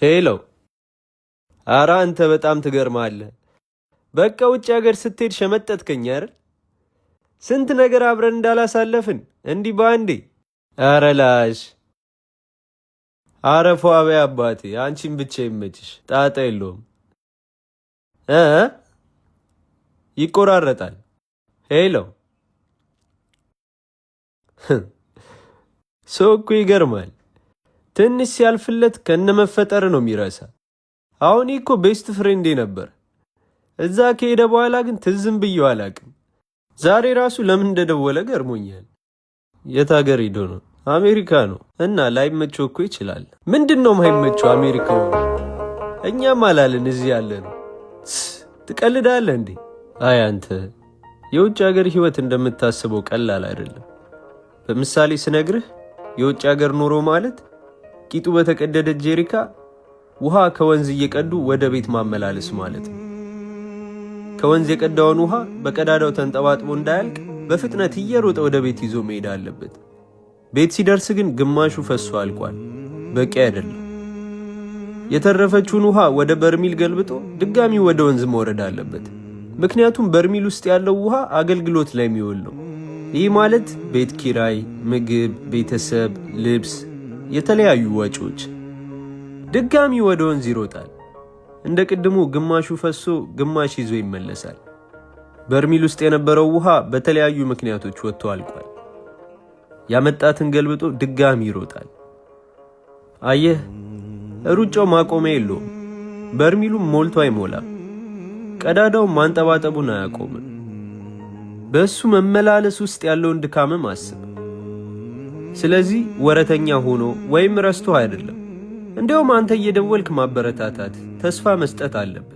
ሄሎ። ኧረ አንተ በጣም ትገርማለህ። በቃ ውጭ ሀገር ስትሄድ ሸመጠጥከኝ አይደል? ስንት ነገር አብረን እንዳላሳለፍን እንዲህ በአንዴ። ኧረ ላሽ። ኧረ ፏ በይ አባቴ፣ አንቺን ብቻ ይመችሽ፣ ጣጣ የለውም። እ ይቆራረጣል። ሄሎ። ሰው እኮ ይገርማል። ትንሽ ሲያልፍለት ከነመፈጠር ነው የሚረሳ። አሁን እኮ ቤስት ፍሬንዴ ነበር። እዛ ከሄደ በኋላ ግን ትዝም ብዬው አላቅም። ዛሬ ራሱ ለምን እንደደወለ ገርሞኛል። የት ሀገር ሄዶ ነው? አሜሪካ ነው። እና ላይመቸው እኮ ይችላል። ምንድነው ማይመቸው? አሜሪካው እኛም አላልን እዚህ ያለ ነው። ትቀልዳለህ እንዴ? አይ አንተ የውጭ ሀገር ህይወት እንደምታስበው ቀላል አይደለም። በምሳሌ ስነግርህ የውጭ ሀገር ኑሮ ማለት ቂጡ በተቀደደ ጄሪካ ውሃ ከወንዝ እየቀዱ ወደ ቤት ማመላለስ ማለት ነው። ከወንዝ የቀዳውን ውሃ በቀዳዳው ተንጠባጥቦ እንዳያልቅ በፍጥነት እየሮጠ ወደ ቤት ይዞ መሄድ አለበት። ቤት ሲደርስ ግን ግማሹ ፈሶ አልቋል። በቂ አይደለም። የተረፈችውን ውሃ ወደ በርሚል ገልብጦ ድጋሚ ወደ ወንዝ መውረድ አለበት። ምክንያቱም በርሚል ውስጥ ያለው ውሃ አገልግሎት ላይ የሚውል ነው። ይህ ማለት ቤት ኪራይ፣ ምግብ፣ ቤተሰብ፣ ልብስ፣ የተለያዩ ወጪዎች። ድጋሚ ወደ ወንዝ ይሮጣል። እንደ ቅድሙ ግማሹ ፈሶ ግማሽ ይዞ ይመለሳል። በርሚል ውስጥ የነበረው ውሃ በተለያዩ ምክንያቶች ወጥቶ አልቋል። ያመጣትን ገልብጦ ድጋሚ ይሮጣል። አየህ፣ ሩጫው ማቆሚያ የለውም። በርሚሉም ሞልቶ አይሞላም። ቀዳዳው ማንጠባጠቡን አያቆምም። በእሱ መመላለስ ውስጥ ያለውን ድካምም አስብ። ስለዚህ ወረተኛ ሆኖ ወይም ረስቶ አይደለም። እንዲያውም አንተ እየደወልክ ማበረታታት፣ ተስፋ መስጠት አለብህ።